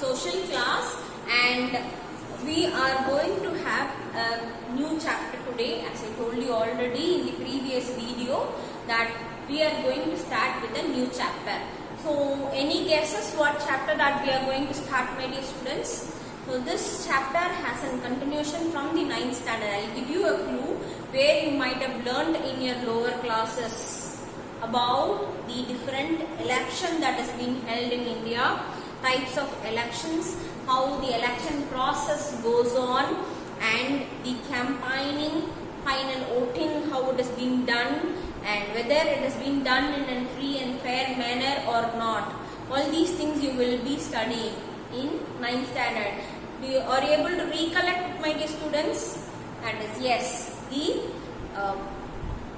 social class, and we are going to have a new chapter today. As I told you already in the previous video that we are going to start with a new chapter. So any guesses what chapter that we are going to start, my dear students? So this chapter has a continuation from the 9th standard. I will give you a clue where you might have learned in your lower classes about the different election that has been held in India, types of elections, how the election process goes on, and the campaigning, final voting, how it has been done, and whether it has been done in a free and fair manner or not. All these things you will be studying in 9th standard. Are you able to recollect, my dear students? That is yes. The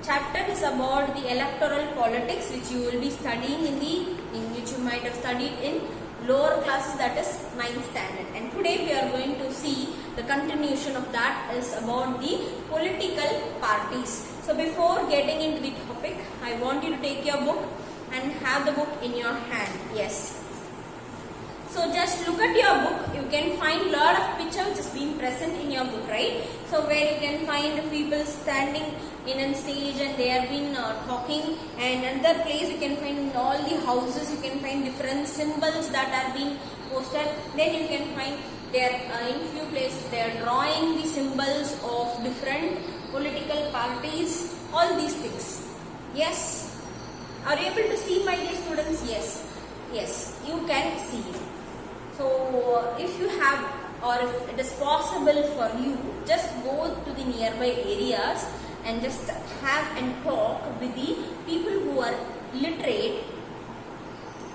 chapter is about the electoral politics, which you will be studying in which you might have studied in lower classes, that is 9th standard. And today we are going to see the continuation of that is about the political parties. So before getting into the topic, I want you to take your book and have the book in your hand. Yes. So just look at your book. You can find lot of pictures which is being present in your book, right? So where you can find people standing in a stage and they have been talking, and another place you can find in all the houses you can find different symbols that are being posted. Then you can find there in few places they are drawing the symbols of different political parties. All these things. Yes. Are you able to see, my dear students? Yes. Yes, you can see it. So if you have, or if it is possible for you, just go to the nearby areas and just have and talk with the people who are literate,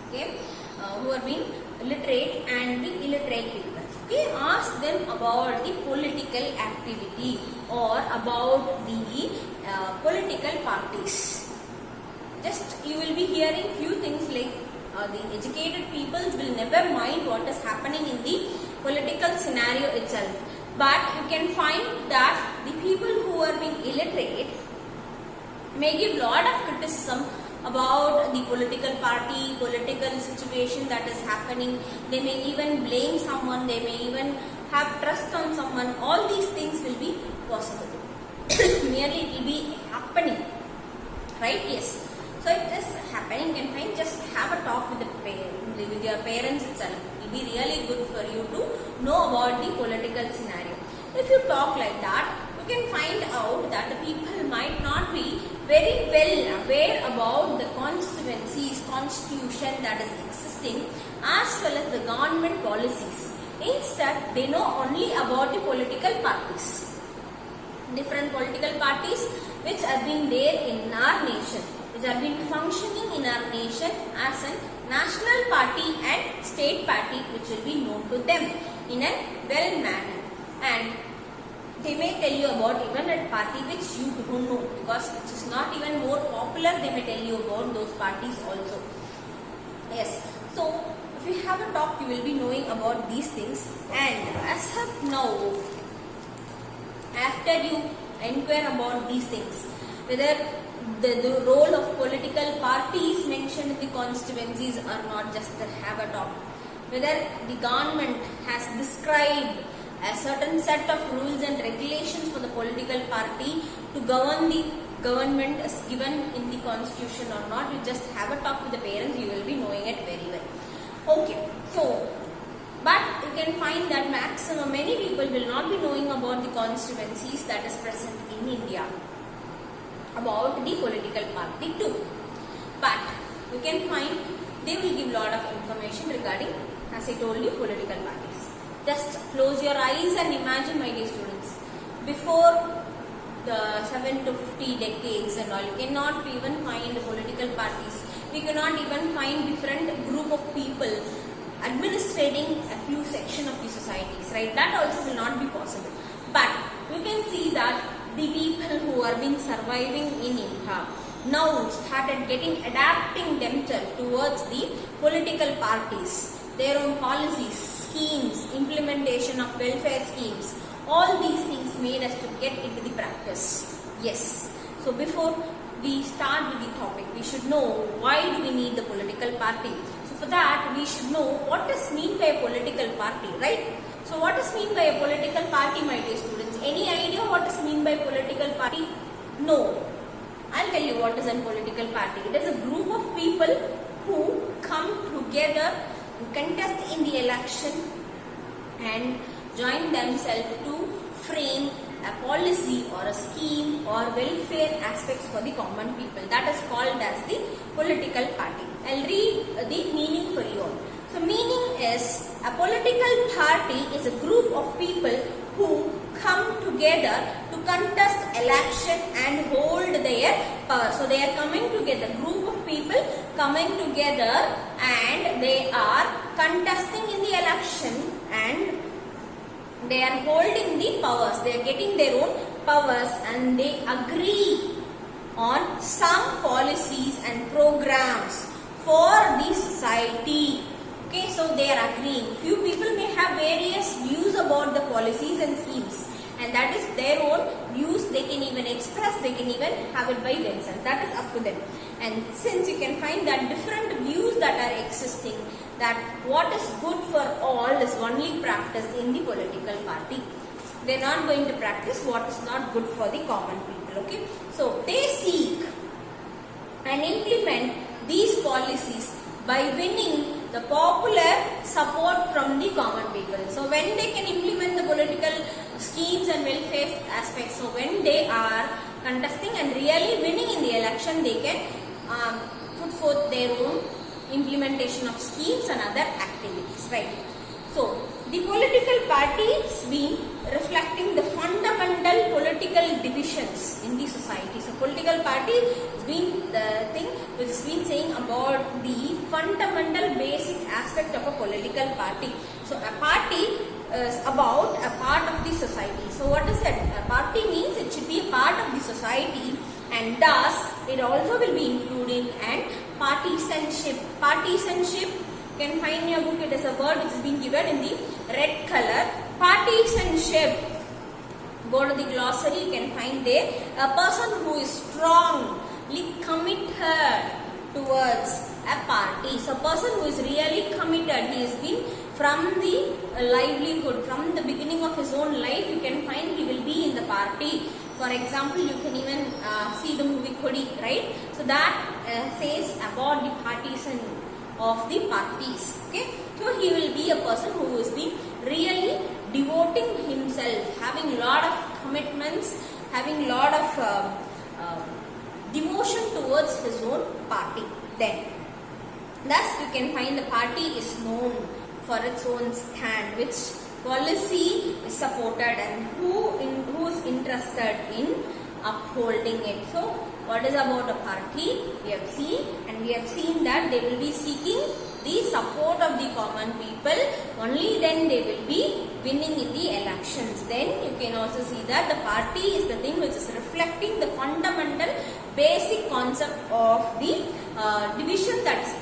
okay, who are being literate and the illiterate people. Okay, ask them about the political activity or about the political parties. Just you will be hearing few things like the educated peoples will never mind what is happening in the political scenario itself. But you can find that the people who are being illiterate may give lot of criticism about the political party, political situation that is happening. They may even blame someone, they may even have trust on someone. All these things will be possible. Merely it will be happening. Right? Yes. So if this is happening, you can find just have a talk with with your parents itself. It will be really good for you to know about the political scenario. If you talk like that, you can find out that the people might not be very well aware about the constituencies, constitution that is existing, as well as the government policies. Instead, they know only about the political parties. Different political parties which have been there in our nation, which have been functioning in our nation as a national party and state party, which will be known to them in a well manner. And they may tell you about even a party which you don't know, because which is not even more popular, they may tell you about those parties also. Yes. So if you have a talk, you will be knowing about these things. And as of now, after you inquire about these things, whether the role of political parties mentioned in the constituencies are not, just have a talk. Whether the government has described a certain set of rules and regulations for the political party to govern the government as given in the constitution or not, you just have a talk with the parents, you will be knowing it very well. Okay, so but you can find that maximum many people will not be knowing about the constituencies that is present in India, about the political party too. But you can find they will give lot of information regarding, as I told you, political parties. Just close your eyes and imagine, my dear students, before the 7 to 50 decades and all, you cannot even find political parties. We cannot even find different group of people administrating a few section of the societies, right? That also will not be possible. But you can see that the people who are been surviving in India now started adapting themselves towards the political parties, their own policies, schemes, implementation of welfare schemes. All these things made us to get into the practice. Yes. So before we start with the topic, we should know why do we need the political party. So for that we should know what is mean by a political party, right? So what is mean by a political party, my dear students? Any idea what is mean by political party? No. I'll tell you what is a political party. It is a group of people who come together, contest in the election and join themselves to frame a policy or a scheme or welfare aspects for the common people. That is called as the political party. I'll read the meaning for you all. So meaning is, a political party is a group of people who come together to contest election and hold their power. So they are coming together, group of people coming together and they are contesting in the election and they are holding the powers. They are getting their own powers and they agree on some policies and programs for the society. Okay, so they are agreeing. Few people may have various views about the policies and schemes, and that is their own views. They can even express, they can even have it by themselves. That is up to them. And since you can find that different views that are existing, that what is good for all is only practiced in the political party. They are not going to practice what is not good for the common people. Okay, so they seek and implement these policies by winning the popular support from the common people. So when they can implement the political schemes and welfare aspects, so when they are contesting and really winning in the election, they can put forth their own implementation of schemes and other activities, right? So the political parties been reflecting the fundamental political divisions in the society. So political party has been the thing which has been saying about the fundamental basic aspect of a political party. So a party is about a part of the society. So what is that? A party means it should be a part of the society, and thus it also will be including and partisanship. Partisanship, you can find in your book, it is a word which is being given in the red color. Partisanship, go to the glossary, you can find there, a person who is strongly committed towards a party. So a person who is really committed, he has been from the livelihood, from the beginning of his own life, you can find he will be in the party. For example, you can even see the movie Kodi, right? So that says about the partisan of the parties. Okay, so he will be a person who has been really devoting himself, having lot of commitments, having lot of devotion towards his own party. Then, thus you can find the party is known for its own stand, which policy is supported and who is interested in upholding it. So what is about a party? We have seen, and we have seen that they will be seeking the support of the common people. Only then they will be winning in the elections. Then you can also see that the party is the thing which is reflecting the fundamental basic concept of the division that is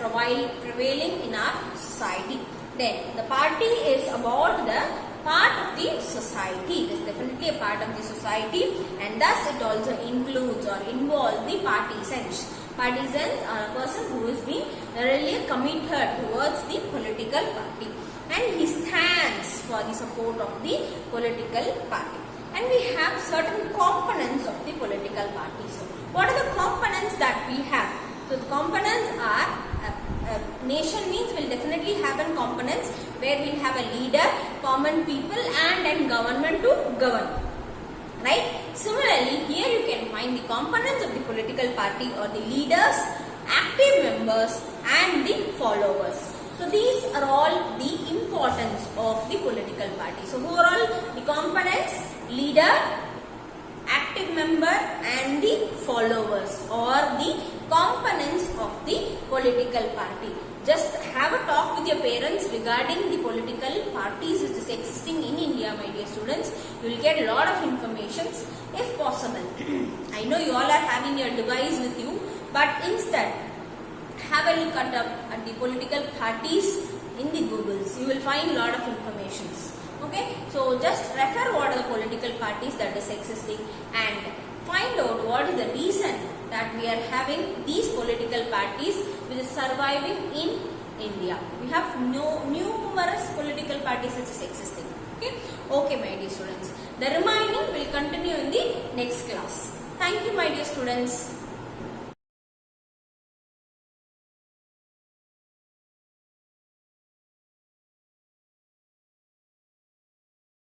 prevailing in our society. Then the party is about the part of the society. It is definitely a part of the society, and thus it also includes or involves the partisans. Partisans are a person who has been really committed towards the political party, and he stands for the support of the political party. And we have certain components of the political party. So what are the components that we have? So the components are, nation means will definitely have a components where we have a leader, common people, and then government to govern. Right? Similarly, here you can find the components of the political party or the leaders, active members, and the followers. So these are all the importance of the political party. So who are all the components? Leader, active member, and the followers, or the components of the political party. Just have a talk with your parents regarding the political parties which is existing in India, my dear students. You will get a lot of information if possible. I know you all are having your device with you, but instead have a look at the political parties in the Googles. You will find a lot of information. Okay, so just refer what are the political parties that is existing and find out what is the reason that we are having these political parties which is surviving in India. We have numerous political parties such as existing. Okay, my dear students. The remaining will continue in the next class. Thank you, my dear students.